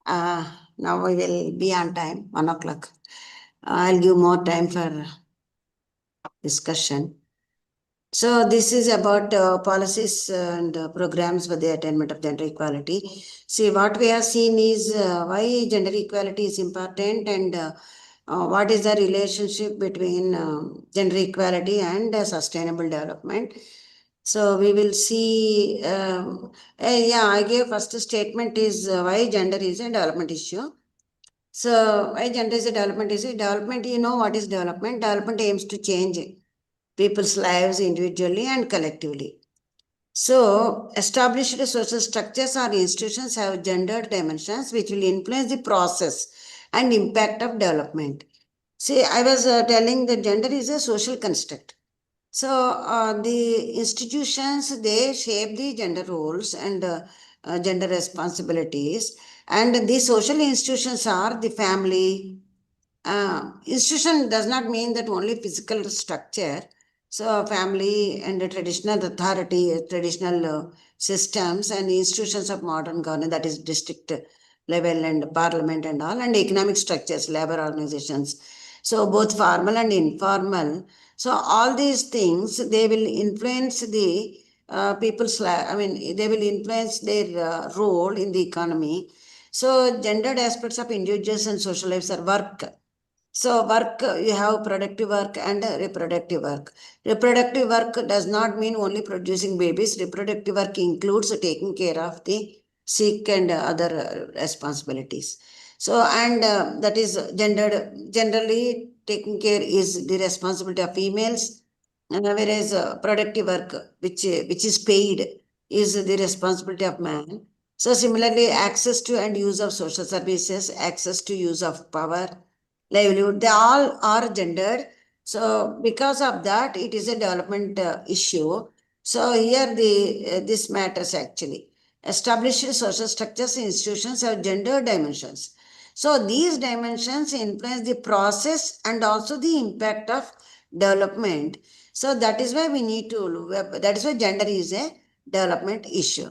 Now we will be on time, 1 o'clock. I'll give more time for discussion. So this is about policies and programs for the attainment of gender equality. See, what we have seen is why gender equality is important, and what is the relationship between gender equality and sustainable development. So we will see, I gave first statement is why gender is a development issue. So why gender is a development issue? Development, you know what is development? Development aims to change people's lives individually and collectively. So established social structures or institutions have gendered dimensions which will influence the process and impact of development. See, I was telling that gender is a social construct. So the institutions, they shape the gender roles and gender responsibilities. And the social institutions are the family. Institution does not mean that only physical structure. So family and the traditional authority, traditional systems and institutions of modern government, that is district level and parliament and all, and economic structures, labor organizations. So both formal and informal. So all these things, they will influence the people's life. I mean, they will influence their role in the economy. So gendered aspects of individuals and social lives are work. So work, you have productive work and reproductive work. Reproductive work does not mean only producing babies. Reproductive work includes taking care of the sick and other responsibilities. So, and that is gendered, generally taking care is the responsibility of females, and whereas productive work, which is paid, is the responsibility of man. So similarly, access to and use of social services, access to use of power, livelihood, they all are gendered. So because of that, it is a development issue. So here this matters actually. Established social structures and institutions have gender dimensions. So these dimensions influence the process and also the impact of development. So that is why we need to, that is why gender is a development issue.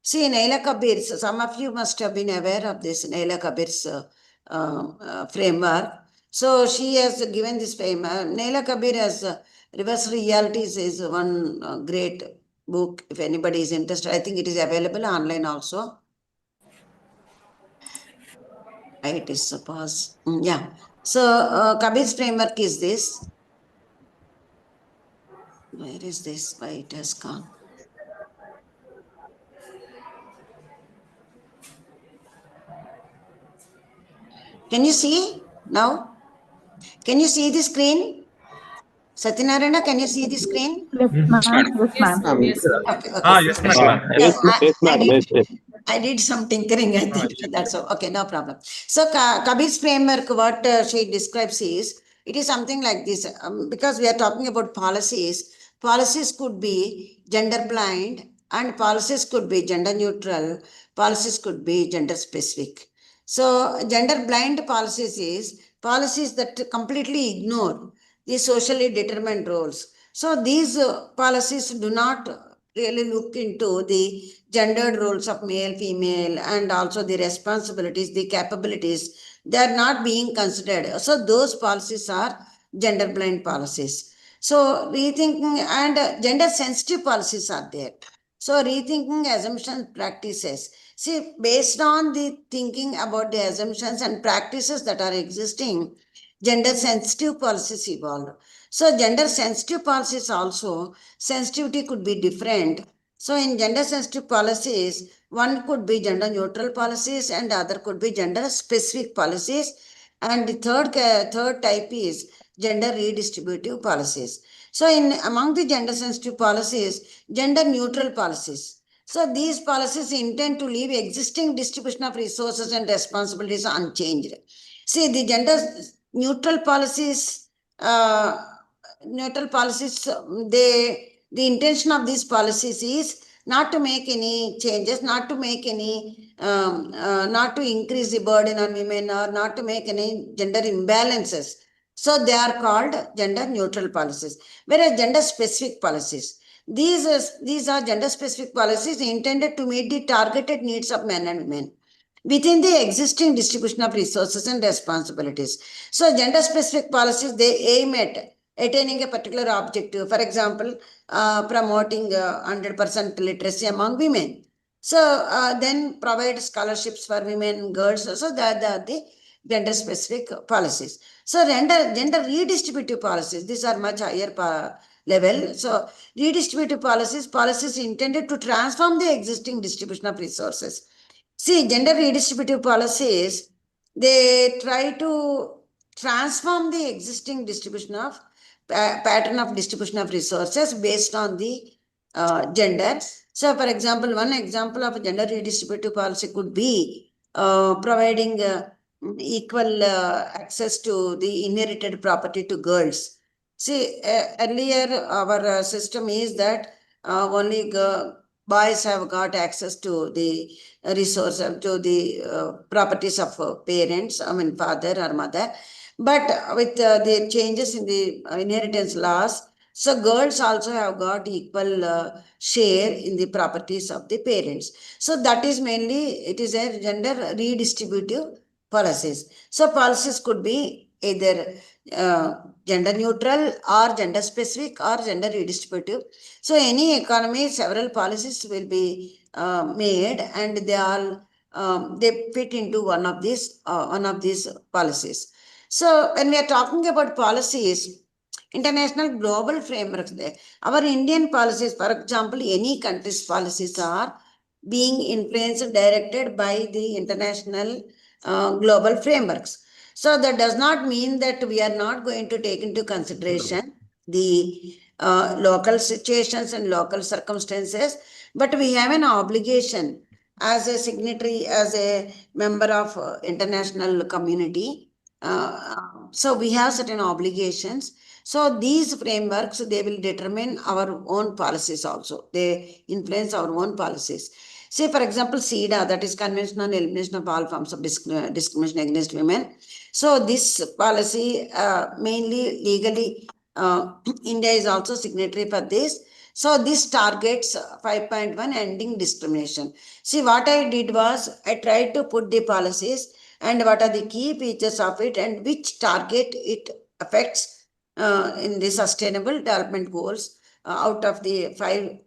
See, Naila Kabir's, some of you must have been aware of this Naila Kabir's framework. So she has given this framework. Naila Kabir has Reverse Realities is one great book. If anybody is interested, I think it is available online also. It is suppose. Yeah. So Kabir's framework is this. Where is this? Why it has gone? Can you see now? Can you see the screen? Satyanarayana, can you see the screen? Yes, ma'am. Yes, ma'am. Yes. Okay, okay. Yes, Okay. madam. Yes, Yes, I madam. did. Yes. I did some tinkering, I think. That's all. Okay, no problem. So Kabir's framework, what she describes is, it is something like this. Because we are talking about policies, policies could be gender blind and policies could be gender neutral, policies could be gender specific. So gender blind policies is policies that completely ignore the socially determined roles. So these policies do not really look into the gendered roles of male, female, and also the responsibilities, the capabilities. They are not being considered. So those policies are gender blind policies. So rethinking and gender sensitive policies are there. So rethinking assumptions practices. See, based on the thinking about the assumptions and practices that are existing, gender sensitive policies evolved. So gender sensitive policies also, sensitivity could be different. So in gender sensitive policies, one could be gender neutral policies and other could be gender specific policies. And the third type is gender redistributive policies. So in among the gender sensitive policies, gender neutral policies. So these policies intend to leave existing distribution of resources and responsibilities unchanged. See, the gender neutral policies, the intention of these policies is not to make any changes, not to make any, not to increase the burden on women or not to make any gender imbalances. So they are called gender neutral policies. Whereas gender specific policies, these are gender specific policies intended to meet the targeted needs of men and women. within the existing distribution of resources and responsibilities. So gender specific policies, they aim at attaining a particular objective. For example, promoting 100% literacy among women. So then provide scholarships for women and girls. So that are the gender specific policies. So gender redistributive policies, these are much higher level. So redistributive policies intended to transform the existing distribution of resources. See, gender redistributive policies, they try to transform the existing distribution of pattern of distribution of resources based on the gender. So, for example, one example of a gender redistributive policy could be providing equal access to the inherited property to girls. See, earlier our system is that only boys have got access to the resource, to the properties of parents, I mean father or mother. But with the changes in the inheritance laws, so girls also have got equal share in the properties of the parents. So that is mainly, it is a gender redistributive policies. So policies could be either gender neutral or gender specific or gender redistributive. So any economy, several policies will be made, and they all they fit into one of these policies. So when we are talking about policies, international global frameworks, our Indian policies, for example, any country's policies are being influenced, directed by the international global frameworks. So that does not mean that we are not going to take into consideration the local situations and local circumstances, but we have an obligation as a signatory, as a member of international community. So we have certain obligations. So these frameworks, they will determine our own policies also. They influence our own policies. Say, for example, CEDA, that is Convention on Elimination of All Forms of Discrimination Against Women. So this policy, mainly legally, India is also signatory for this. So this targets 5.1, ending discrimination. See, what I did was, I tried to put the policies and what are the key features of it and which target it affects in the sustainable development goals. Out of the 5,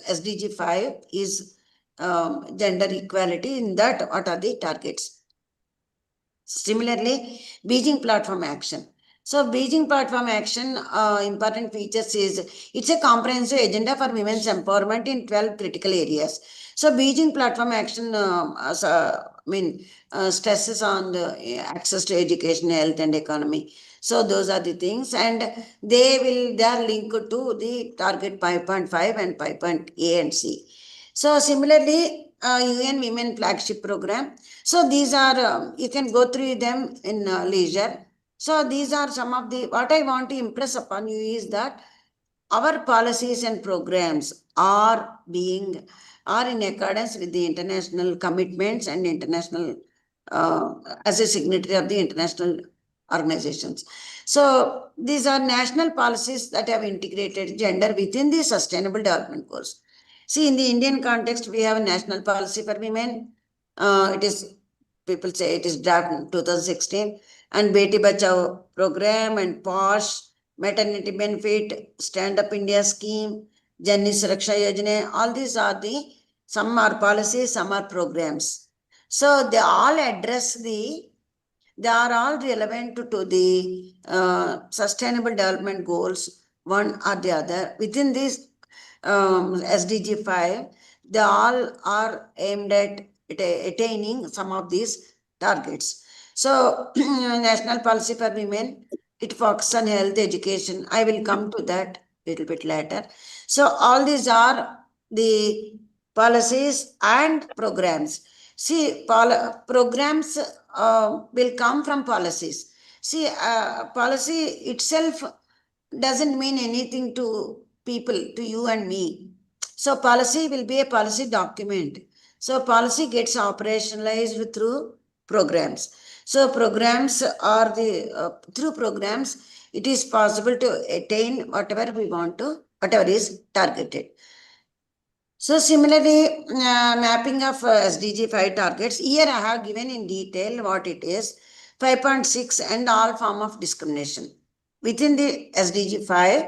SDG 5 is gender equality. In that, what are the targets? Similarly, Beijing Platform Action. So Beijing Platform Action, important features is, it's a comprehensive agenda for women's empowerment in 12 critical areas. So Beijing Platform Action stresses on the access to education, health and economy. So those are the things, and they are linked to the target 5.5 and 5.A and C. So similarly, UN Women Flagship Program. So these are, you can go through them in leisure. So these are some of the, what I want to impress upon you is that our policies and programs are in accordance with the international commitments and international, as a signatory of the international organizations. So these are national policies that have integrated gender within the sustainable development goals. See, in the Indian context, we have a national policy for women. It is, people say it is draft 2016, and Beti Bachao program and POSH, maternity benefit, Stand Up India scheme, Janni Suraksha Yojana, all these are some are policies, some are programs. So they all they are all relevant to the sustainable development goals, one or the other. Within this SDG 5, they all are aimed at attaining some of these targets. So, National Policy for Women, it focuses on health, education. I will come to that a little bit later. So, all these are the policies and programs. See, programs will come from policies. See, policy itself doesn't mean anything to people, to you and me. So policy will be a policy document. So policy gets operationalized through programs. So programs are through programs, it is possible to attain whatever we want to, whatever is targeted. So similarly, mapping of SDG 5 targets. Here I have given in detail what it is. 5.6 and all form of discrimination. Within the SDG 5,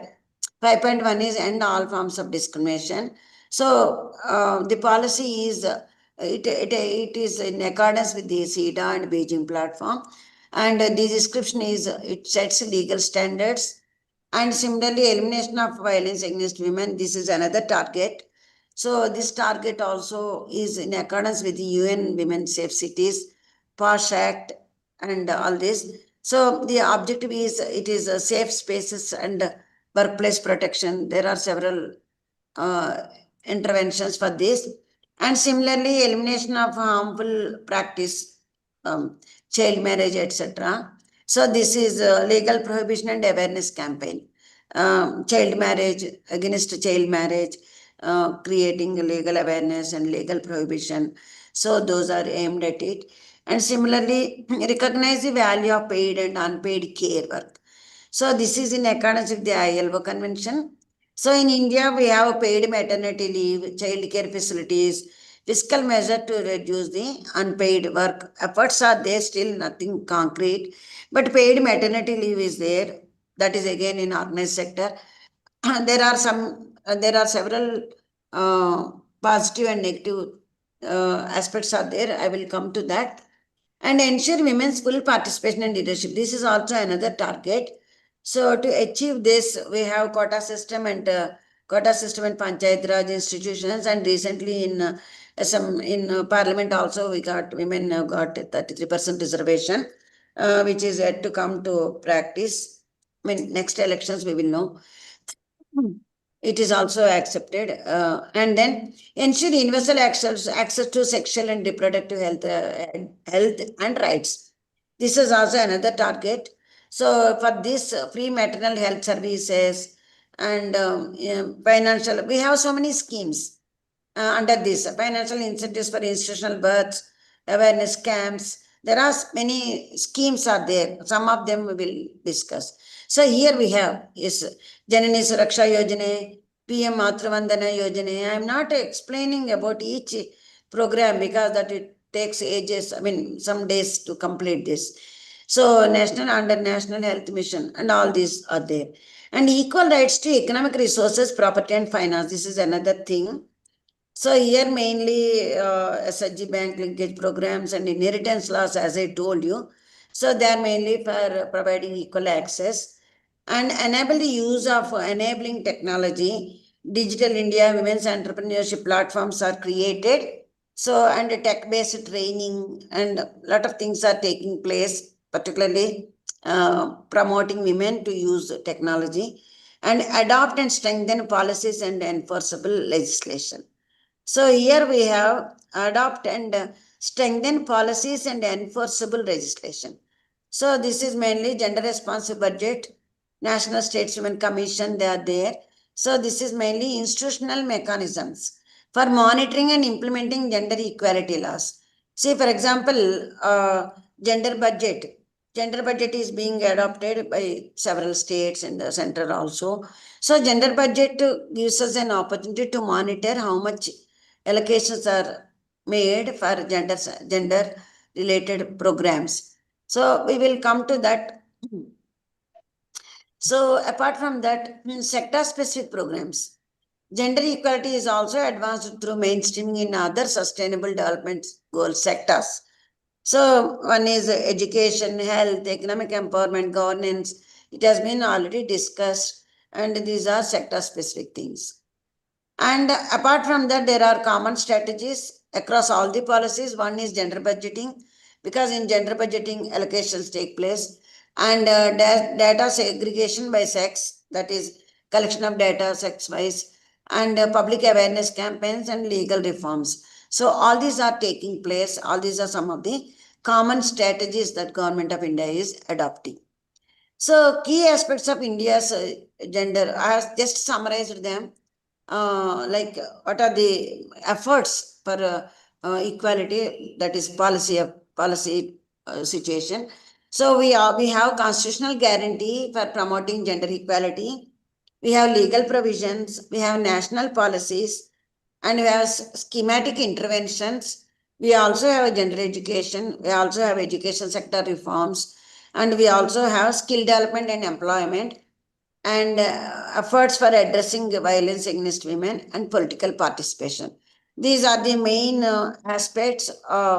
5.1 is end all forms of discrimination. So the policy is it is in accordance with the CEDA and Beijing platform, and the description is it sets legal standards, and similarly elimination of violence against women. This is another target. So this target also is in accordance with the UN Women Safe Cities, POSH Act, and all this. So the objective is it is a safe spaces and workplace protection. There are several uh, interventions for this, and similarly elimination of harmful practice, child marriage, etc. So this is a legal prohibition and awareness campaign. Child marriage, against child marriage, creating legal awareness and legal prohibition. So those are aimed at it. And similarly, recognize the value of paid and unpaid care work. So this is in accordance with the ILO convention. So in India, we have paid maternity leave, child care facilities, fiscal measure to reduce the unpaid work. Efforts are there, still nothing concrete. But paid maternity leave is there. That is again in organized sector. There are several positive and negative aspects are there. I will come to that. And ensure women's full participation and leadership. This is also another target. So to achieve this, we have quota system in Panchayat Raj institutions, and recently in some in Parliament also we got women have got 33% reservation, which is yet to come to practice. I mean, next elections we will know. It is also accepted. And then ensure universal access to sexual and reproductive health and rights. This is also another target. So for this, free maternal health services and financial, we have so many schemes under this financial incentives for institutional births, awareness camps. There are many schemes are there. Some of them we will discuss. So here we have is Janani Suraksha Yojana, PM Matravandana Yojana. I am not explaining about each program because that it takes ages, I mean some days to complete this. So national under national health mission and all these are there. And equal rights to economic resources, property and finance. This is another thing. So here mainly SHG bank linkage programs and inheritance laws, as I told you. So they are mainly for providing equal access and enable the use of enabling technology. Digital India women's entrepreneurship platforms are created. So and tech-based training and a lot of things are taking place, particularly promoting women to use technology and adopt and strengthen policies and enforceable legislation. So here we have adopt and strengthen policies and enforceable legislation. So this is mainly gender responsive budget, National States Women Commission, they are there. So this is mainly institutional mechanisms for monitoring and implementing gender equality laws. See, for example, gender budget. Gender budget is being adopted by several states and the center also. So gender budget gives us an opportunity to monitor how much allocations are made for gender related programs. So we will come to that. So apart from that, sector specific programs. Gender equality is also advanced through mainstreaming in other sustainable development goal sectors. So one is education, health, economic empowerment, governance. It has been already discussed, and these are sector specific things. And apart from that, there are common strategies across all the policies. One is gender budgeting, because in gender budgeting, allocations take place, and data segregation by sex, that is collection of data sex wise, and public awareness campaigns and legal reforms. So all these are taking place. All these are some of the common strategies that Government of India is adopting. So key aspects of India's gender, I have just summarized them. Like what are the efforts for equality, that is policy situation. So we have constitutional guarantee for promoting gender equality. We have legal provisions. We have national policies and we have schematic interventions. We also have gender education. We also have education sector reforms, and we also have skill development and employment, and efforts for addressing violence against women and political participation. These are the main aspects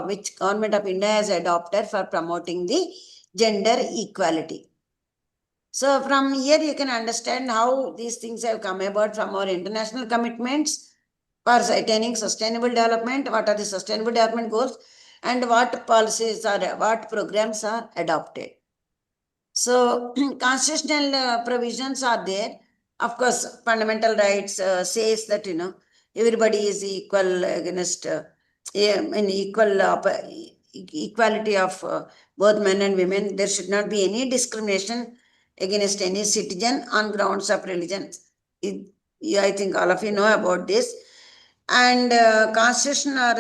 which Government of India has adopted for promoting the gender equality. So from here you can understand how these things have come about from our international commitments for attaining sustainable development, what are the sustainable development goals, and what policies are, what programs are adopted. So constitutional provisions are there. Of course, fundamental rights says that everybody is equal against equal equality of both men and women. There should not be any discrimination against any citizen on grounds of religion. I think all of you know about this. And constitution are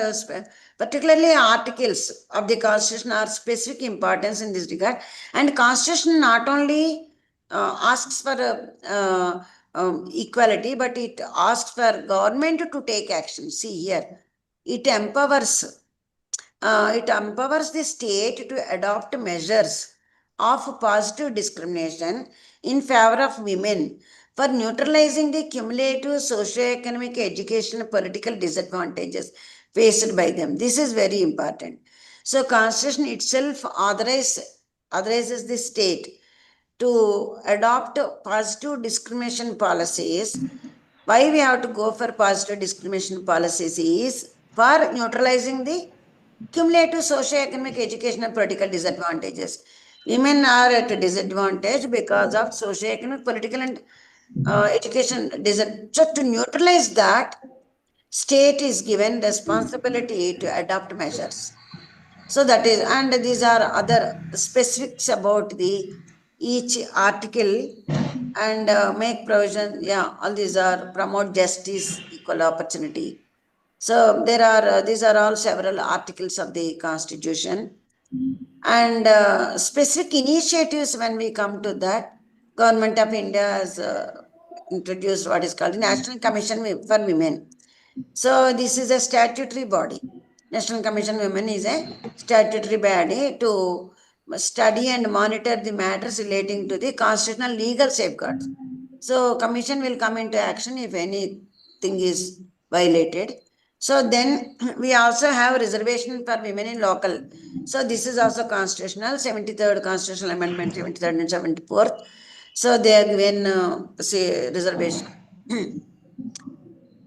particularly articles of the constitution are specific importance in this regard. And constitution not only asks for equality, but it asks for government to take action. See here, it empowers the state to adopt measures of positive discrimination in favor of women for neutralizing the cumulative socio-economic, educational, political disadvantages faced by them. This is very important. So, Constitution itself authorizes the state to adopt positive discrimination policies. Why we have to go for positive discrimination policies is for neutralizing the cumulative socio-economic, educational, political disadvantages. Women are at a disadvantage because of socio-economic, political, and education. So to neutralize that, state is given responsibility to adopt measures. So that is, and these are other specifics about the each article, and make provision. Yeah, all these are promote justice, equal opportunity. So there are these are all several articles of the Constitution, and specific initiatives. When we come to that, Government of India has introduced what is called the National Commission for Women. So this is a statutory body. National Commission Women is a statutory body to study and monitor the matters relating to the constitutional legal safeguards. So commission will come into action if anything is violated. So then we also have reservation for women in local. So this is also constitutional, 73rd Constitutional Amendment, 73rd and 74th. So they are given say reservation.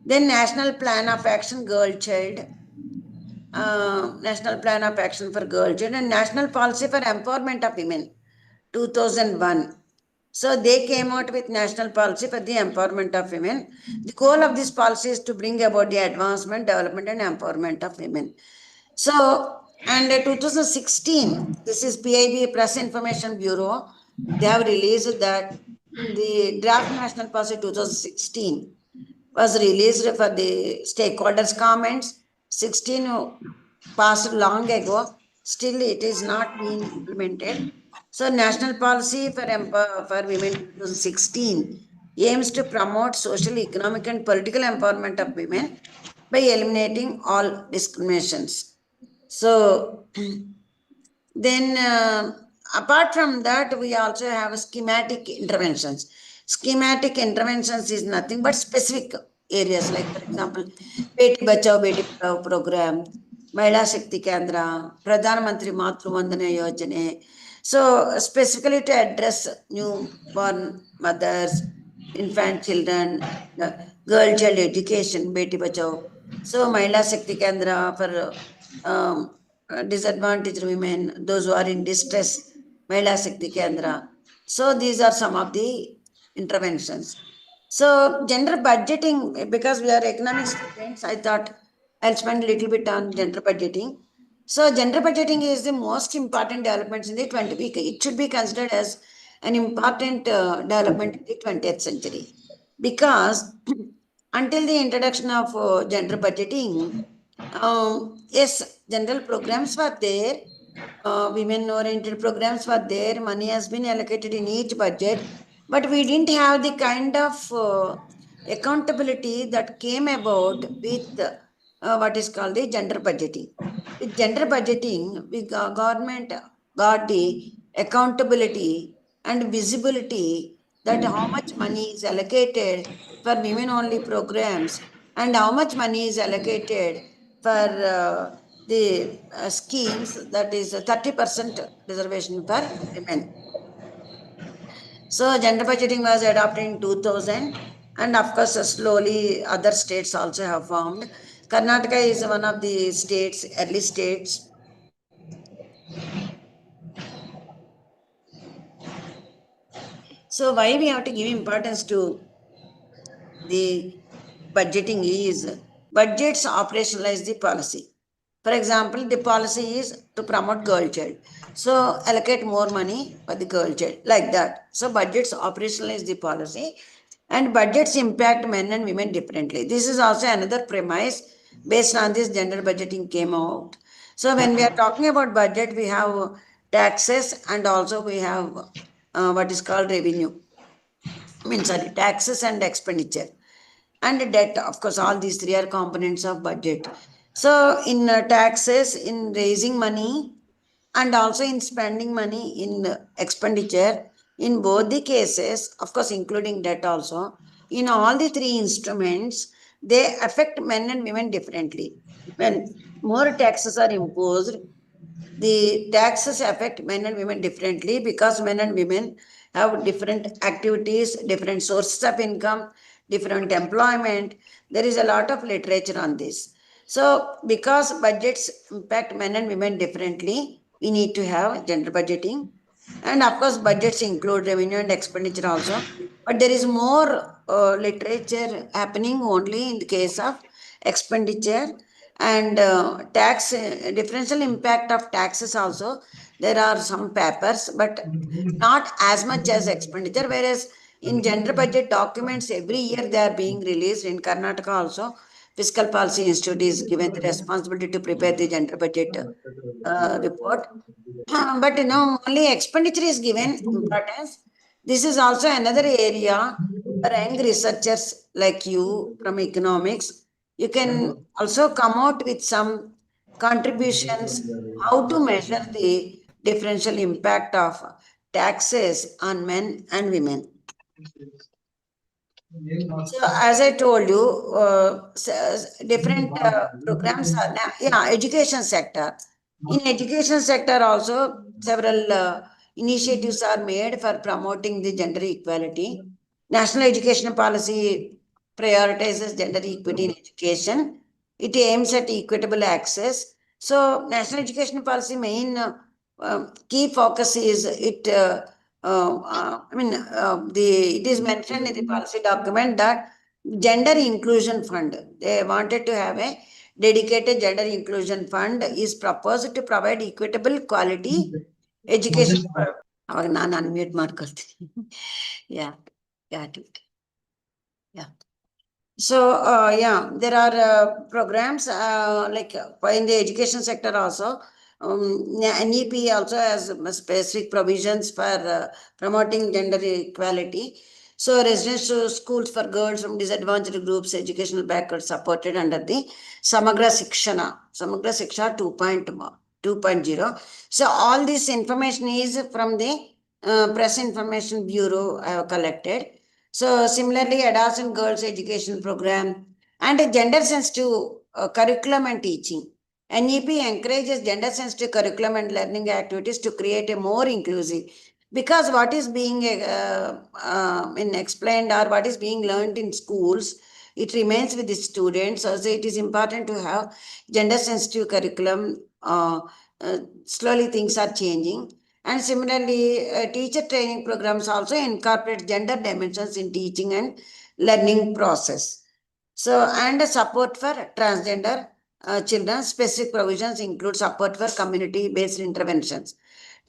Then National Plan of Action Girl Child, National Plan of Action for Girl Child, and National Policy for Empowerment of Women, 2001. So they came out with National Policy for the Empowerment of Women. The goal of this policy is to bring about the advancement, development, and empowerment of women. So, and 2016, this is PIB, Press Information Bureau, they have released that the draft National Policy 2016 was released for the stakeholders' comments. 16 passed long ago, still it is not being implemented. So, National Policy for Women 2016 aims to promote social, economic, and political empowerment of women by eliminating all discriminations. So, then apart from that, we also have schematic interventions. Schematic interventions is nothing but specific areas, like for example, Beti Bachao Beti Padhao program, Mahila Shakti Kendra, Pradhan Mantri Matru Vandana Yojane. So specifically to address newborn mothers, infant children, girl child education, Beti Bachao. So Mahila Shakti Kendra for disadvantaged women, those who are in distress, Mahila Shakti Kendra. So these are some of the interventions. So gender budgeting, because we are economic students, I thought I'll spend a little bit on gender budgeting. So gender budgeting is the most important developments in the 20th. It should be considered as an important development in the 20th century, because until the introduction of gender budgeting, yes, general programs were there, women-oriented programs were there, money has been allocated in each budget, but we didn't have the kind of accountability that came about with what is called the gender budgeting. With gender budgeting, government got the accountability and visibility that how much money is allocated for women only programs and how much money is allocated for the schemes, that is 30% reservation for women. So gender budgeting was adopted in 2000, and of course slowly other states also have formed. Karnataka is one of the states, early states. So why we have to give importance to the budgeting is budgets operationalize the policy. For example, the policy is to promote girl child. So allocate more money for the girl child, like that. So budgets operationalize the policy, and budgets impact men and women differently. This is also another premise based on this gender budgeting came out. So when we are talking about budget, we have taxes and also we have what is called revenue. Sorry, taxes and expenditure and debt. Of course, all these three are components of budget. So in taxes, in raising money and also in spending money in expenditure, in both the cases, of course including debt also, in all the three instruments, they affect men and women differently. When more taxes are imposed, the taxes affect men and women differently because men and women have different activities, different sources of income, different employment. There is a lot of literature on this. So, because budgets impact men and women differently, we need to have gender budgeting. And of course, budgets include revenue and expenditure also. But there is more literature happening only in the case of expenditure and tax, differential impact of taxes also. There are some papers, but not as much as expenditure. Whereas in gender budget documents, every year they are being released. In Karnataka also, Fiscal Policy Institute is given the responsibility to prepare the gender budget report. But only expenditure is given importance. This is also another area for young researchers like you from economics. You can also come out with some contributions how to measure the differential impact of taxes on men and women. So as I told you, different programs are now, yeah, education sector. In education sector also, several initiatives are made for promoting the gender equality. National Education Policy prioritizes gender equity in education. It aims at equitable access. So, National Education Policy main key focus is it is mentioned in the policy document that gender inclusion fund. They wanted to have a dedicated gender inclusion fund is proposed to provide equitable quality education for. ಅವಾಗ ನಾನು unmute ಮಾಡ್ಕೊಳ್ತೀನಿ. Yeah, got it. Yeah. So, yeah, there are programs like in the education sector also. NEP also has specific provisions for promoting gender equality. So, residential schools for girls from disadvantaged groups, educational backwards supported under the Samagra Shiksha 2.0. So, all this information is from the Press Information Bureau I have collected. So similarly, adolescent girls education program and a gender sensitive curriculum and teaching. NEP encourages gender sensitive curriculum and learning activities to create a more inclusive, because what is being explained or what is being learned in schools, it remains with the students. So it is important to have gender sensitive curriculum. Slowly things are changing. And similarly, teacher training programs also incorporate gender dimensions in teaching and learning process. So, and support for transgender children, specific provisions include support for community-based interventions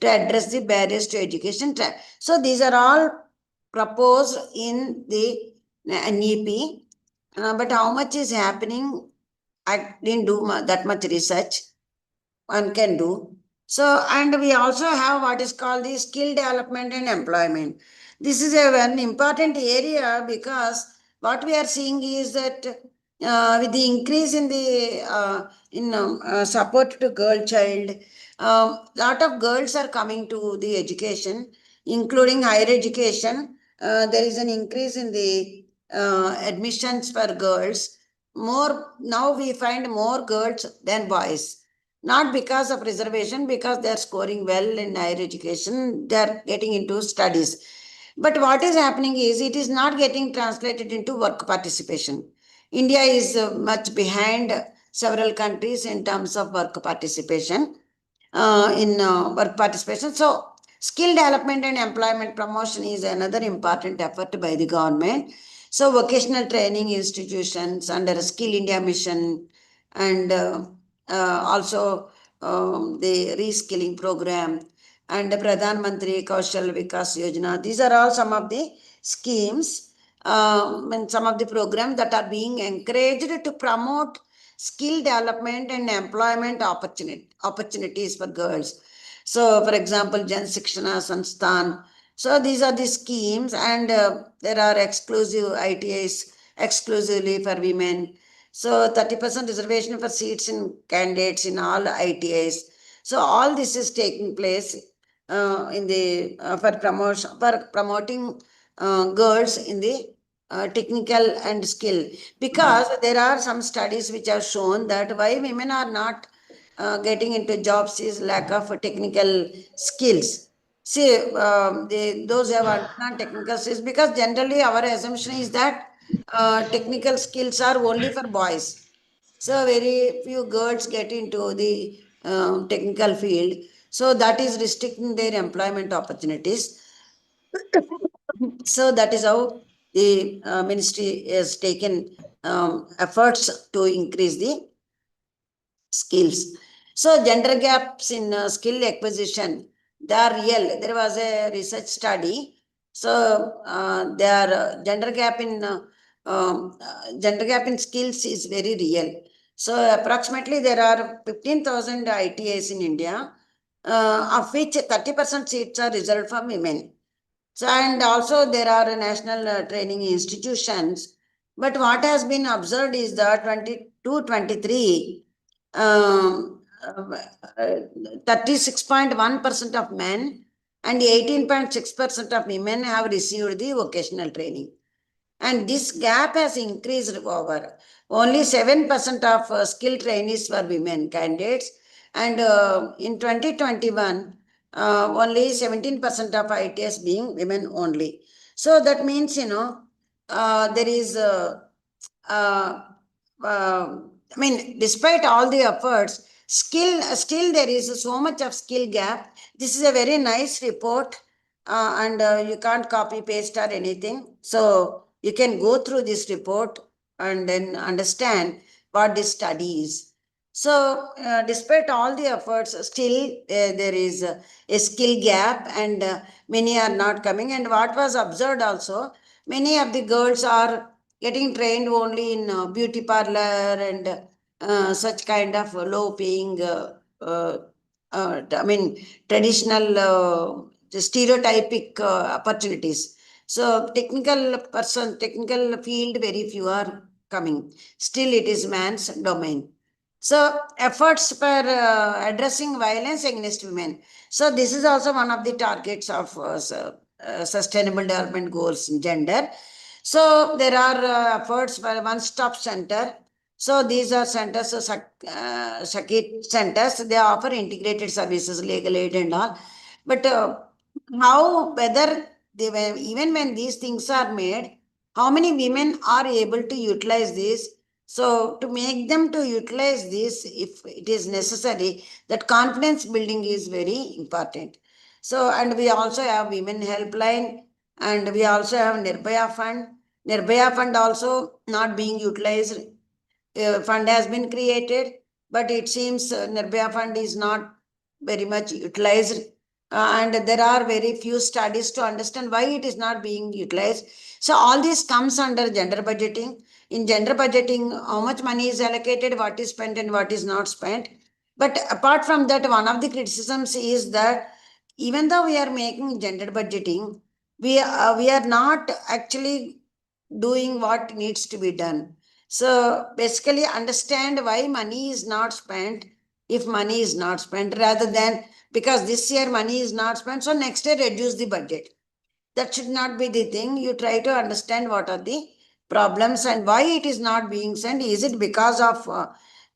to address the barriers to education. So, these are all proposed in the NEP, but how much is happening? I didn't do that much research. One can do. So, and we also have what is called the skill development and employment. This is an important area because what we are seeing is that with the increase in the support to girl child, lot of girls are coming to the education, including higher education. There is an increase in the admissions for girls. More now we find more girls than boys. Not because of reservation, because they are scoring well in higher education, they are getting into studies. But what is happening is it is not getting translated into work participation. India is much behind several countries in terms of work participation. Work participation. So, skill development and employment promotion is another important effort by the government. So, vocational training institutions under Skill India mission and also the reskilling program and the Pradhan Mantri Kaushal Vikas Yojana. These are all some of the schemes and some of the programs that are being encouraged to promote skill development and employment opportunities for girls. So, for example, Jan Shikshana Sansthan. So, these are the schemes, and there are exclusive ITIs exclusively for women. So, 30% reservation for seats in candidates in all ITIs. So, all this is taking place in the for promoting girls in the technical and skill, because there are some studies which have shown that why women are not getting into jobs is lack of technical skills. See, those who have non-technical skills, because generally our assumption is that technical skills are only for boys. So very few girls get into the technical field. So that is restricting their employment opportunities. So that is how the ministry has taken efforts to increase the skills. So gender gaps in skill acquisition, they are real. There was a research study. So there gender gap in skills is very real. So approximately there are 15,000 ITIs in India, of which 30% seats are reserved for women. So, and also there are national training institutions. But what has been observed is that 22-23, 36.1% of men and 18.6% of women have received the vocational training. And this gap has increased over. Only 7% of skill trainees were women candidates. And in 2021, only 17% of ITS being women only. So that means, there is, I mean, despite all the efforts, still there is so much of skill gap. This is a very nice report, and you can't copy paste or anything. So you can go through this report and then understand what this study is. So, despite all the efforts, still there is a skill gap, and many are not coming. And what was observed also, many of the girls are getting trained only in beauty parlor and such kind of low paying, I mean, traditional, stereotypic opportunities. So technical field, very few are coming. Still, it is man's domain. So efforts for addressing violence against women. So this is also one of the targets of sustainable development goals in gender. So there are efforts for one-stop center. So these are centers, Sakit centers. They offer integrated services, legal aid and all. But whether even when these things are made, how many women are able to utilize this? So to make them to utilize this, if it is necessary, that confidence building is very important. So, and we also have women helpline, and we also have Nirbhaya fund. Nirbhaya fund also not being utilized. Fund has been created, but it seems Nirbhaya fund is not very much utilized. And there are very few studies to understand why it is not being utilized. So all this comes under gender budgeting. In gender budgeting, how much money is allocated, what is spent and what is not spent. But apart from that, one of the criticisms is that even though we are making gender budgeting, we are not actually doing what needs to be done. So basically understand why money is not spent if money is not spent, rather than because this year money is not spent, so next year reduce the budget. That should not be the thing. You try to understand what are the problems and why it is not being sent. Is it because of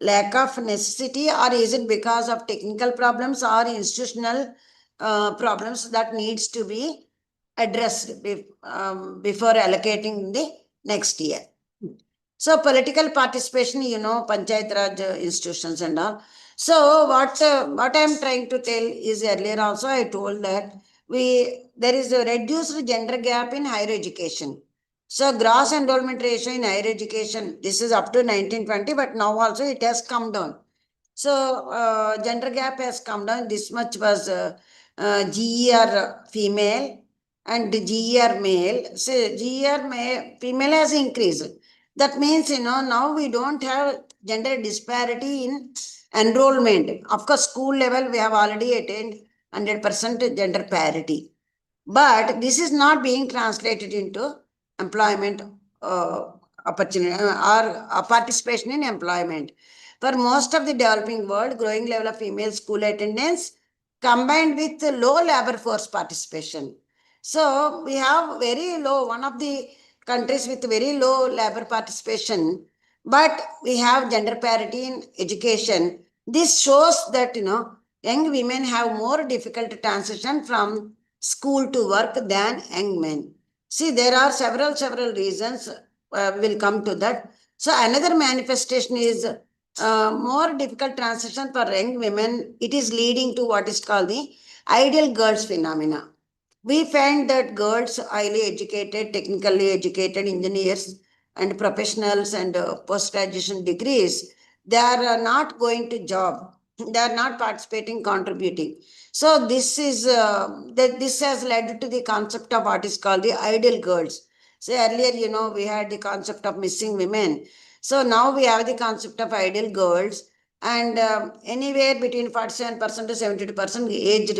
lack of necessity, or is it because of technical problems or institutional problems that needs to be addressed before allocating the next year? So political participation, Panchayat Raj institutions and all. So what I am trying to tell is, earlier also I told that there is a reduced gender gap in higher education. So gross enrollment ratio in higher education, this is up to 1920, but now also it has come down. So gender gap has come down. This much was GER female and GER male. So GER female has increased. That means, now we don't have gender disparity in enrollment. Of course, school level, we have already attained 100% gender parity. But this is not being translated into employment opportunity or participation in employment. For most of the developing world, growing level of female school attendance combined with low labor force participation. So we have very low, one of the countries with very low labor participation, but we have gender parity in education. This shows that, young women have more difficult transition from school to work than young men. See, there are several reasons. Will come to that. So another manifestation is more difficult transition for young women. It is leading to what is called the ideal girls phenomena. We find that girls, highly educated, technically educated engineers and professionals and post-graduation degrees, they are not going to job. They are not participating, contributing. So this is this has led to the concept of what is called the ideal girls. So earlier, we had the concept of missing women. So now we have the concept of ideal girls, and anywhere between 47% to 72% aged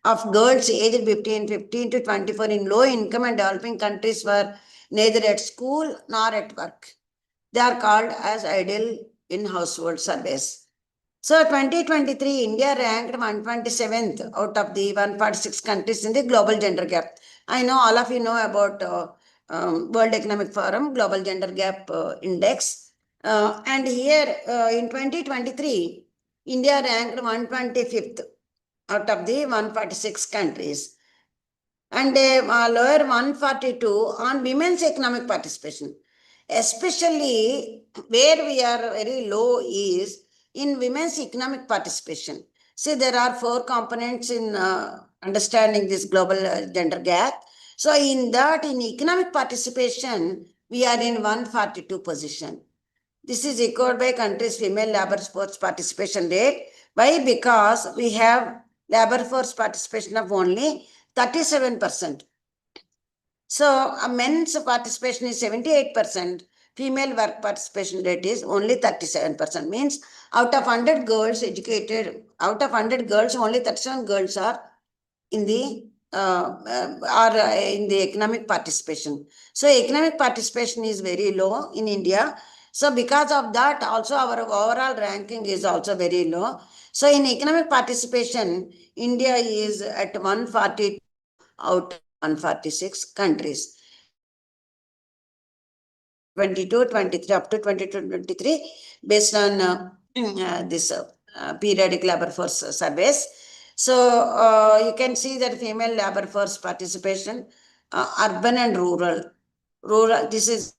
of girls aged 15 to 24 in low income and developing countries were neither at school nor at work. They are called as ideal in household surveys. So 2023, India ranked 127th out of the 146 countries in the global gender gap. I know all of you know about World Economic Forum Global Gender Gap Index. And here in 2023, India ranked 125th out of the 146 countries, and a lower 142 on women's economic participation. Especially where we are very low is in women's economic participation. See, there are four components in understanding this global gender gap. So in that, in economic participation, we are in 142 position. This is echoed by countries' female labor force participation rate. Why? Because we have labor force participation of only 37%. So men's participation is 78%. Female work participation rate is only 37%. Means out of 100 girls educated, out of 100 girls, only 37 girls are in the in the economic participation. So economic participation is very low in India. So because of that, also our overall ranking is also very low. So in economic participation, India is at 140 out of 146 countries. 22, 23, up to 22, 23, based on this periodic labor force surveys. So you can see that female labor force participation, urban and rural, this is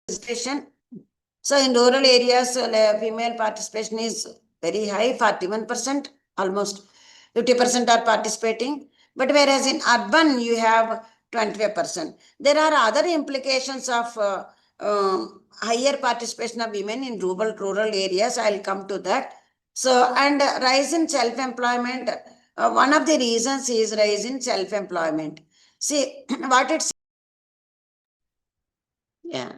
participation. So in rural areas, female participation is very high, 41%, almost 50% are participating. But whereas in urban, you have 25%. There are other implications of higher participation of women in rural areas. I'll come to that. So, and rise in self-employment. One of the reasons is rise in self-employment. See, what it's, yeah.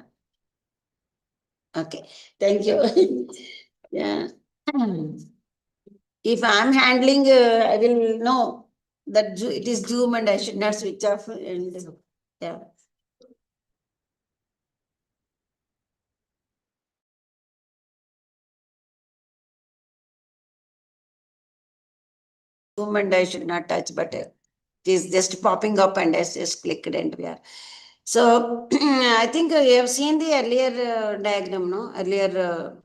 Okay, thank you. Yeah. If I'm handling, I will know that it is Zoom and I should not switch off. And yeah. Zoom and I should not touch, but it is just popping up and I just clicked and we are. So I think you have seen the earlier diagram, no? Earlier,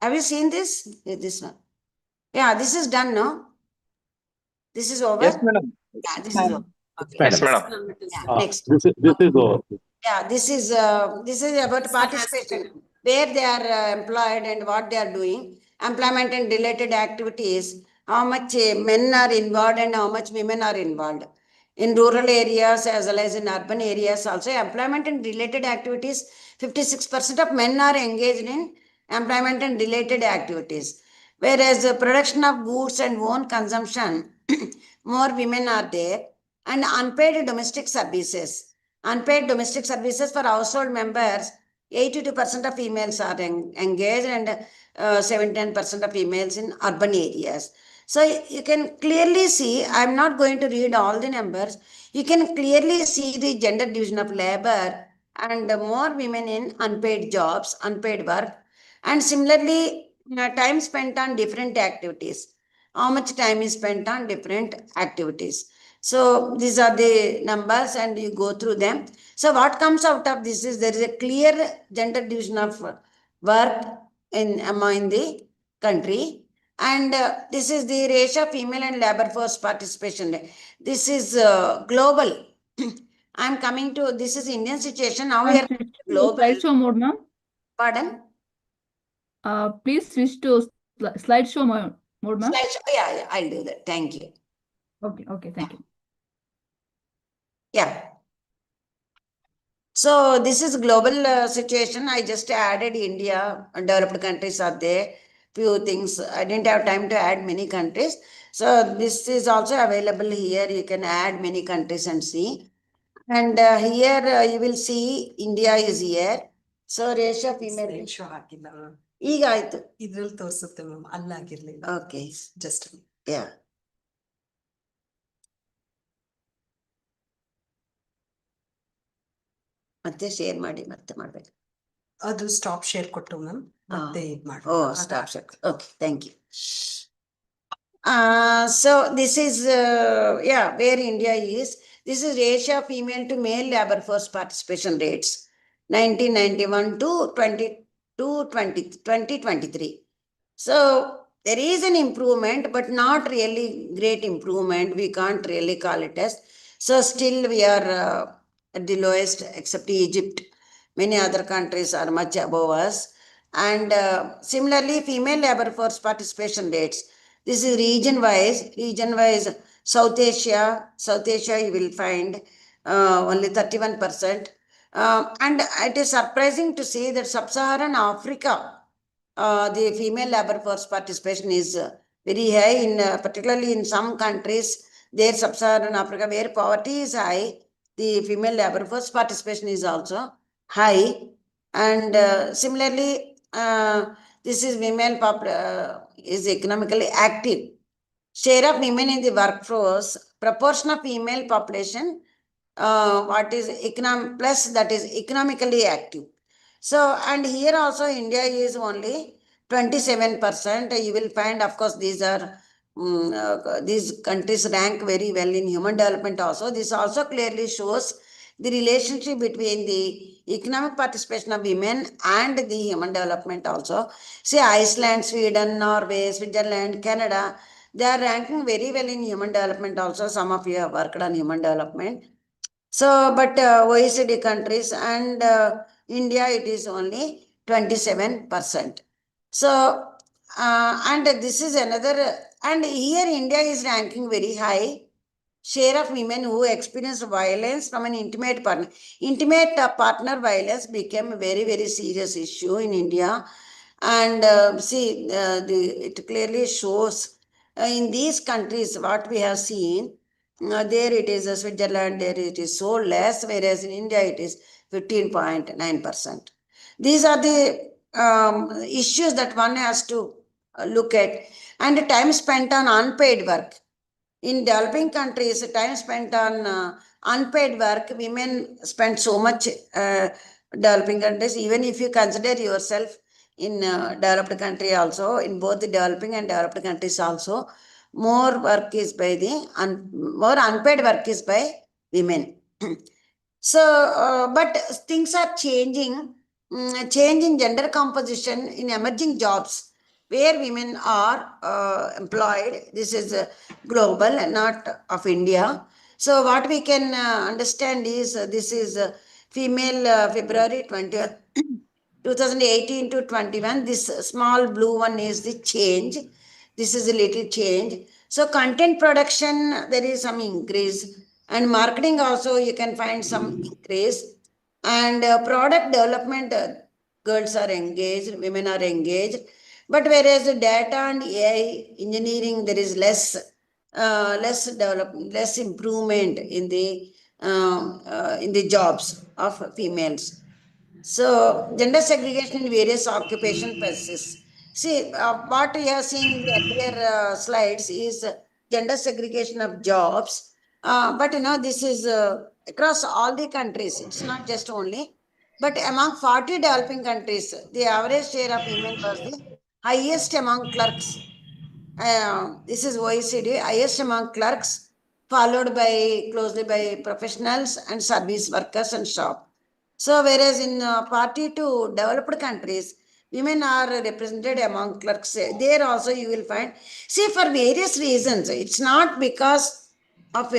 have you seen this? This one. Yeah, this is done, no? This is over? Yes, madam. Yeah, this is over. Okay. Yes, madam. Yeah, next. This is over. Yeah, this is about participation, where they are employed and what they are doing, employment and related activities, how much men are involved and how much women are involved. In rural areas as well as in urban areas also, employment and related activities, 56% of men are engaged in employment and related activities. Whereas the production of goods and own consumption, more women are there, and unpaid domestic services. Unpaid domestic services for household members, 82% of females are engaged and 17% of females in urban areas. So you can clearly see, I'm not going to read all the numbers, you can clearly see the gender division of labor and more women in unpaid jobs, unpaid work, and similarly time spent on different activities. How much time is spent on different activities. So these are the numbers and you go through them. So what comes out of this is there is a clear gender division of work among the country. And this is the ratio of female and labor force participation. This is global. I'm coming to, this is Indian situation. Now we are global. Slideshow mode, ma'am. Pardon? Please switch to slideshow mode, ma'am. Slideshow. Yeah, I'll do that. Thank you. Okay, thank you. Yeah. So this is global situation. I just added India, developed countries are there. Few things. I didn't have time to add many countries. So this is also available here. You can add many countries and see. And here you will see India is here. So ratio female. Show ಹಾಕಿಲ್ಲ ಈಗ ಆಯ್ತು. ಇದ್ರಲ್ಲಿ ತೋರಿಸುತ್ತೆ ma'am, ಅಲ್ಲಾಗಿರ್ಲಿಲ್ಲ. Okay. Just Yeah. ಮತ್ತೆ share ಮಾಡಿ ಮತ್ತೆ ಮಾಡ್ಬೇಕು. ಅದು ಸ್ಟಾಪ್ ಶೇರ್ ಕೊಟ್ಟು ಮ್ಯಾಮ್ ಮತ್ತೆ ಇದು ಮಾಡಿ. Oh, stop share. Okay, thank you. So this is where India is. This is ratio of female to male labor force participation rates 1991 to 2023. So there is an improvement, but not really great improvement. We can't really call it as. So still we are at the lowest, except Egypt. Many other countries are much above us. And similarly, female labor force participation rates. This is region-wise. Region-wise, South Asia you will find only 31%. And it is surprising to see that Sub-Saharan Africa, the female labor force participation is very high, in particularly in some countries there, Sub-Saharan Africa, where poverty is high, the female labor force participation is also high. And similarly, this is women is economically active. Share of women in the workforce, proportion of female population, what is plus that is economically active. So, and here also India is only 27%. You will find, of course, these countries rank very well in human development also. This also clearly shows the relationship between the economic participation of women and the human development also. See, Iceland, Sweden, Norway, Switzerland, Canada, they are ranking very well in human development also. Some of you have worked on human development. So, but OECD countries and India, it is only 27%. So, and this is another, and here India is ranking very high. Share of women who experienced violence from an intimate partner. Intimate partner violence became a very, very serious issue in India. And see, it clearly shows in these countries what we have seen. There it is Switzerland, there it is so less, whereas in India it is 15.9%. These are the issues that one has to look at. And time spent on unpaid work. In developing countries, time spent on unpaid work, women spend so much developing countries. Even if you consider yourself in developed country also, in both the developing and developed countries also, more work is by more unpaid work is by women. So, but things are changing, change in gender composition in emerging jobs where women are employed. This is global and not of India. So what we can understand is this is female February 20th, 2018 to 21. This small blue one is the change. This is a little change. So content production, there is some increase, and marketing also you can find some increase, and product development, girls are engaged, women are engaged. But whereas data and AI engineering, there is less development, less improvement in the jobs of females. So gender segregation in various occupation persists. See, what we have seen in the earlier slides is gender segregation of jobs. But this is across all the countries. It's not just only, but among 40 developing countries, the average share of women was the highest among clerks. This is OECD, highest among clerks, followed closely by professionals and service workers and shop. So, whereas in party to developed countries, women are represented among clerks. There also you will find, see, for various reasons. It's not because of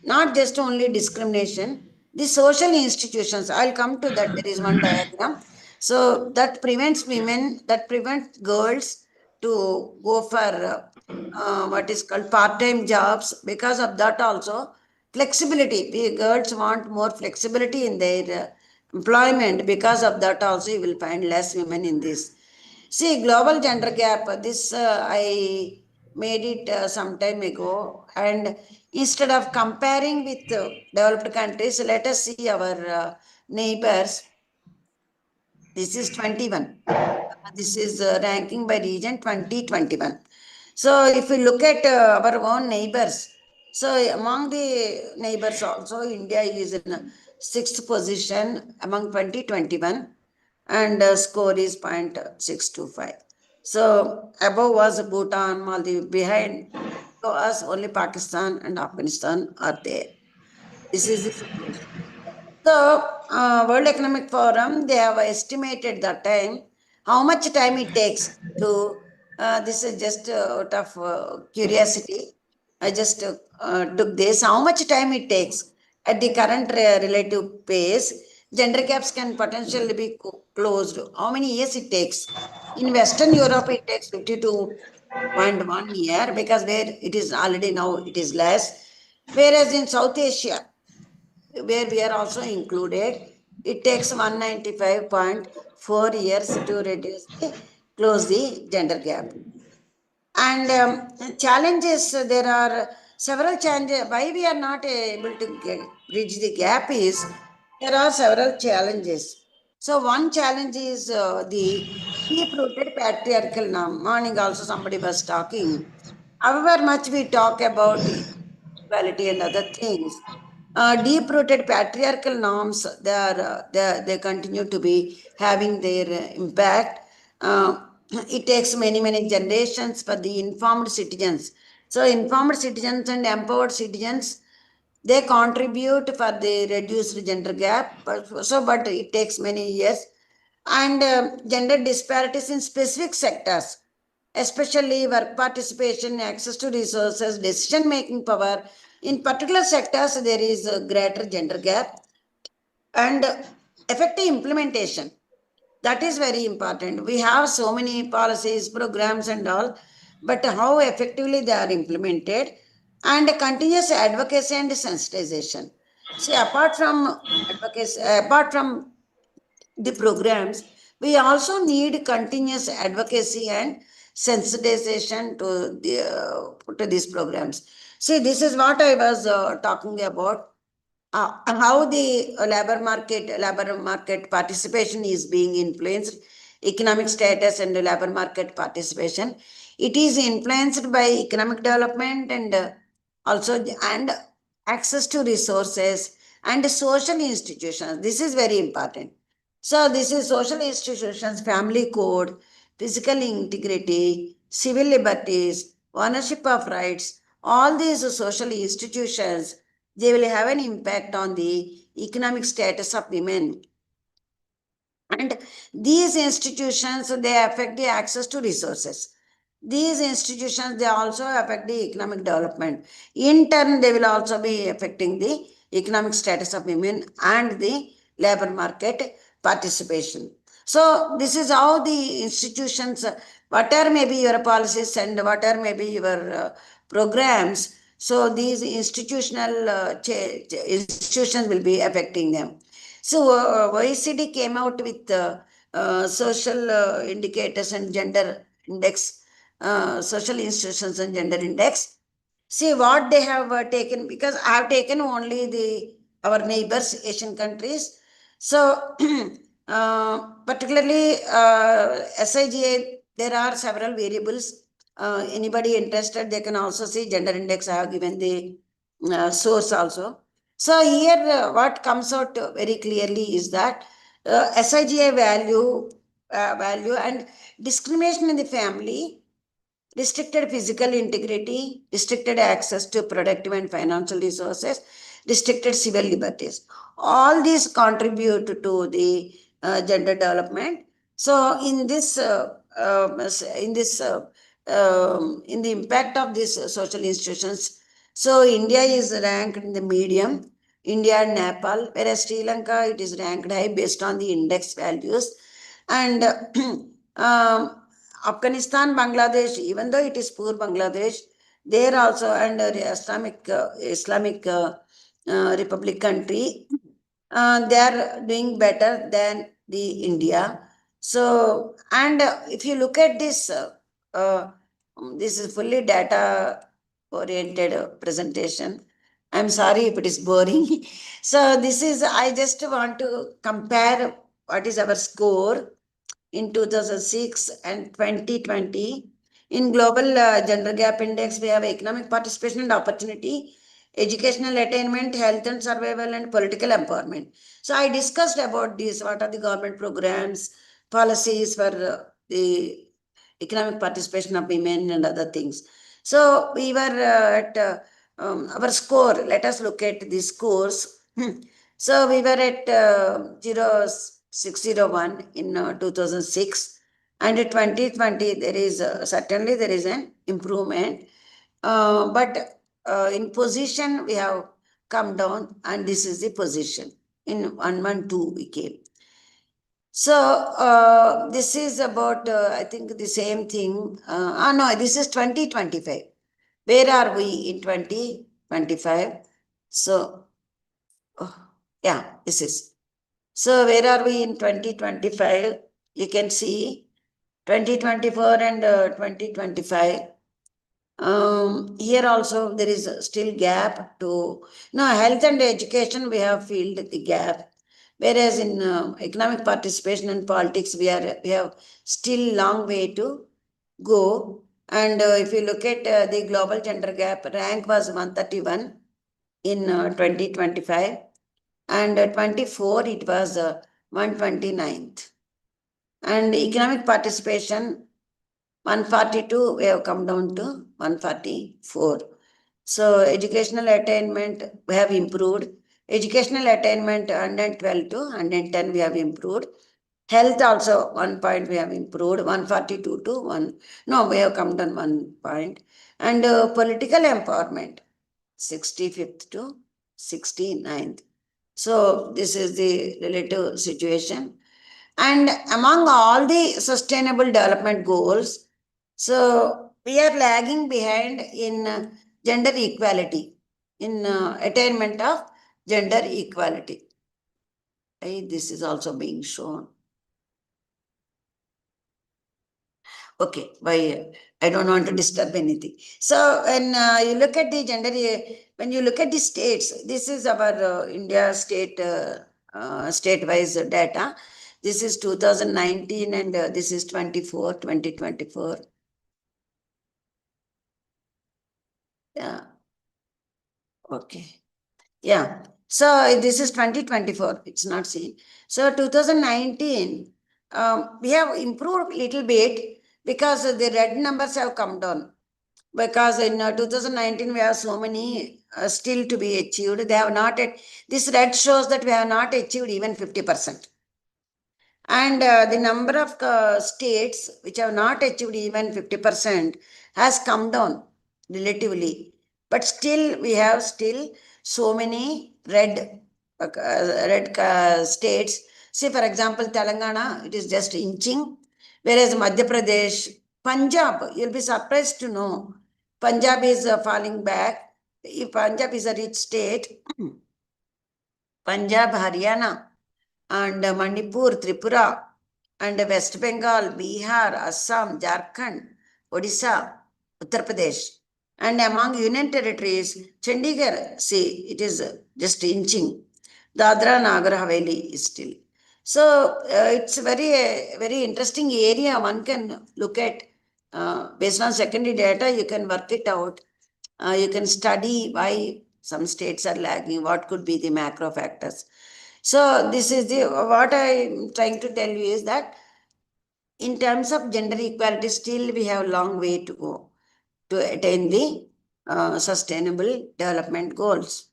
not just only discrimination. The social institutions, I'll come to that. There is one diagram. So that prevents women, that prevents girls to go for what is called part-time jobs. Because of that also, flexibility. We girls want more flexibility in their employment. Because of that also, you will find less women in this. See, global gender gap, this I made it some time ago. And instead of comparing with developed countries, let us see our neighbors. This is 21. This is ranking by region 2021. So if we look at our own neighbors, so among the neighbors also, India is in sixth position among 2021, and score is 0.625. So above was Bhutan, Maldives, behind us only Pakistan and Afghanistan are there. This is the situation. So, World Economic Forum, they have estimated that time, how much time it takes to, this is just out of curiosity, I just took this, how much time it takes at the current relative pace, gender gaps can potentially be closed. How many years it takes? In Western Europe, it takes 52.1 year, because there it is already now, it is less. Whereas in South Asia, where we are also included, it takes 195.4 years to close the gender gap. And challenges, there are several challenges. Why we are not able to bridge the gap is, there are several challenges. So one challenge is the deep-rooted patriarchal norm. Morning also somebody was talking. However much we talk about equality and other things, deep-rooted patriarchal norms, they continue to be having their impact. It takes many generations for the informed citizens. So informed citizens and empowered citizens, they contribute for the reduced gender gap. But it takes many years. And gender disparities in specific sectors, especially work participation, access to resources, decision-making power. In particular sectors, there is a greater gender gap. And effective implementation, that is very important. We have so many policies, programs and all, but how effectively they are implemented, and continuous advocacy and sensitization. See, apart from advocacy, apart from the programs, we also need continuous advocacy and sensitization to these programs. See, this is what I was talking about. How the labor market participation is being influenced economic status and labor market participation. It is influenced by economic development and also and access to resources and social institutions. This is very important. So this is social institutions, family code, physical integrity, civil liberties, ownership of rights. All these social institutions, they will have an impact on the economic status of women. And these institutions, they affect the access to resources. These institutions, they also affect the economic development. In turn, they will also be affecting the economic status of women and the labor market participation. So this is how the institutions, whatever may be your policies and whatever may be your programs, so these institutional institutions will be affecting them. So OECD came out with social indicators and gender index, social institutions and gender index. See what they have taken, because I have taken only our neighbors, Asian countries. So particularly SIGA, there are several variables. Anybody interested, they can also see gender index. I have given the source also. So here what comes out very clearly is that SIGA value and discrimination in the family, restricted physical integrity, restricted access to productive and financial resources, restricted civil liberties. All these contribute to the gender development. So in this, in the impact of these social institutions, so India is ranked in the medium, India and Nepal, whereas Sri Lanka, it is ranked high based on the index values. And Afghanistan, Bangladesh, even though it is poor Bangladesh, there also, and Islamic Republic country, they are doing better than the India. So, and if you look at this, this is fully data oriented presentation. I'm sorry if it is boring. So this is, I just want to compare what is our score in 2006 and 2020. In Global Gender Gap Index, we have economic participation and opportunity, educational attainment, health and survival, and political empowerment. So I discussed about this, what are the government programs, policies for the economic participation of women and other things. So we were at our score. Let us look at the scores. So we were at 0601 in 2006, and in 2020 there is certainly there is an improvement, but in position we have come down, and this is the position in 112 we came. So this is about I think the same thing. No, this is 2025. Where are we in 2025? So yeah, this is. So where are we in 2025? You can see 2024 and 2025. Here also there is still gap to, no, health and education we have filled the gap. Whereas in economic participation and politics, we have still long way to go. And if you look at the global gender gap, rank was 131 in 2025. And 24, it was 129th. And economic participation, 142, we have come down to 144. So educational attainment, we have improved. Educational attainment 112 to 110, we have improved. Health also 1 point we have improved, 142 to 1. No, we have come down 1 point. And political empowerment, 65th to 69th. So this is the relative situation. And among all the sustainable development goals, so we are lagging behind in gender equality, in attainment of gender equality. This is also being shown. Okay, why I don't want to disturb anything. So when you look at the gender, when you look at the states, this is our India state, state-wise data. This is 2019 and this is 2024. Yeah. Okay. Yeah. So this is 2024. It's not seen. So 2019, we have improved little bit because the red numbers have come down. Because in 2019 we have so many still to be achieved. They have not yet. This red shows that we have not achieved even 50%. And the number of states which have not achieved even 50% has come down relatively. But still, we have still so many red states. See, for example, Telangana, it is just inching. Whereas Madhya Pradesh, Punjab, you'll be surprised to know, Punjab is falling back. If Punjab is a rich state, Punjab, Haryana, and Manipur, Tripura, and West Bengal, Bihar, Assam, Jharkhand, Odisha, Uttar Pradesh. And among Union Territories, Chandigarh, see, it is just inching. Dadra Nagar Haveli is still. So it's very interesting area. One can look at based on secondary data, you can work it out. You can study why some states are lagging, what could be the macro factors. So this is what I'm trying to tell you is that in terms of gender equality, still we have a long way to go to attain the sustainable development goals.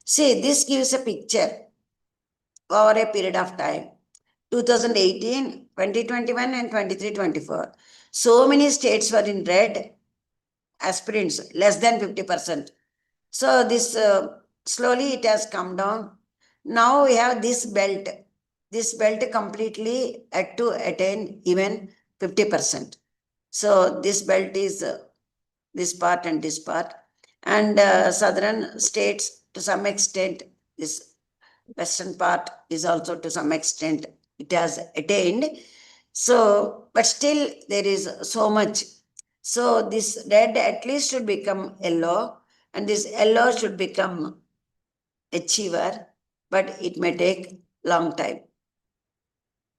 See, this gives a picture over a period of time. 2018, 2021 and 23-24. So many states were in red, aspirants less than 50%. So this slowly it has come down. Now we have this belt. This belt completely had to attain even 50%. So this belt is this part and this part. And southern states to some extent, this western part is also to some extent it has attained. So, but still there is so much. So this red at least should become yellow, and this yellow should become achiever, but it may take long time.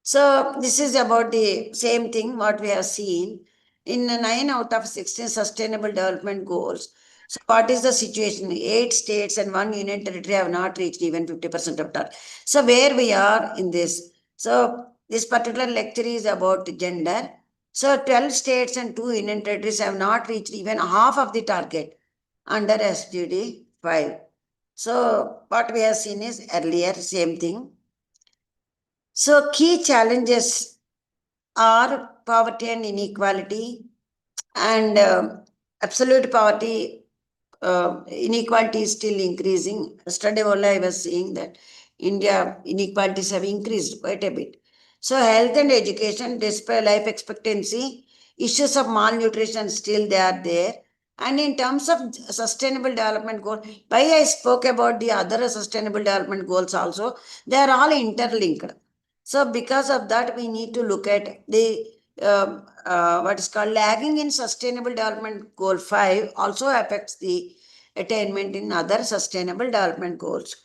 So this is about the same thing what we have seen in 9 out of 16 sustainable development goals. So what is the situation? 8 states and 1 union territory have not reached even 50% of target. So where we are in this? So this particular lecture is about gender. So 12 states and 2 union territories have not reached even half of the target under SDG 5. So what we have seen is earlier, same thing. So key challenges are poverty and inequality, and absolute poverty, inequality is still increasing. Yesterday only I was saying that India inequalities have increased quite a bit. So health and education, despite life expectancy, issues of malnutrition still they are there. And in terms of sustainable development goal, why I spoke about the other sustainable development goals also, they are all interlinked. So because of that, we need to look at the what is called lagging in sustainable development goal 5 also affects the attainment in other sustainable development goals.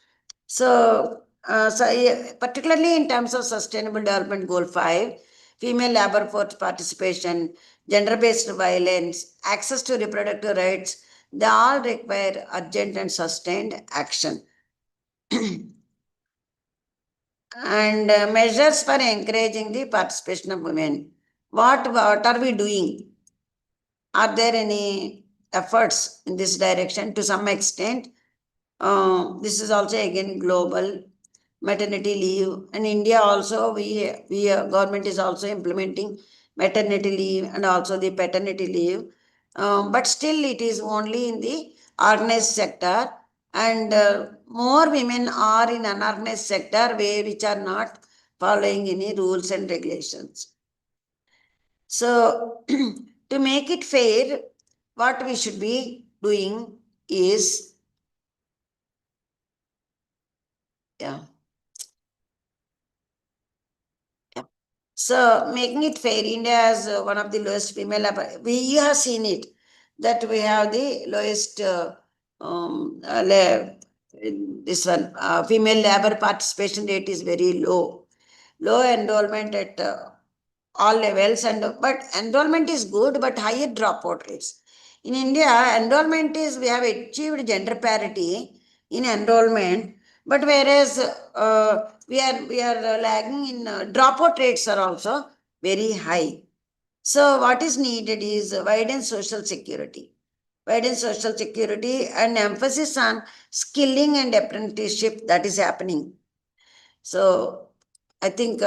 So, particularly in terms of sustainable development goal 5, female labor force participation, gender-based violence, access to reproductive rights, they all require urgent and sustained action. And measures for encouraging the participation of women. What are we doing? Are there any efforts in this direction? To some extent, this is also again global maternity leave. And India also, we government is also implementing maternity leave and also the paternity leave. But still it is only in the organized sector, and more women are in unorganized sector which are not following any rules and regulations. So to make it fair, what we should be doing is, yeah. So making it fair, India has one of the lowest female labor. You have seen it, that we have the lowest this one female labor participation rate is very low. low enrollment at all levels, but enrollment is good, but higher dropout rates. In India, enrollment is, we have achieved gender parity in enrollment, but whereas we are lagging in dropout rates are also very high. So what is needed is widen social security. Widen social security and emphasis on skilling and apprenticeship that is happening. So I think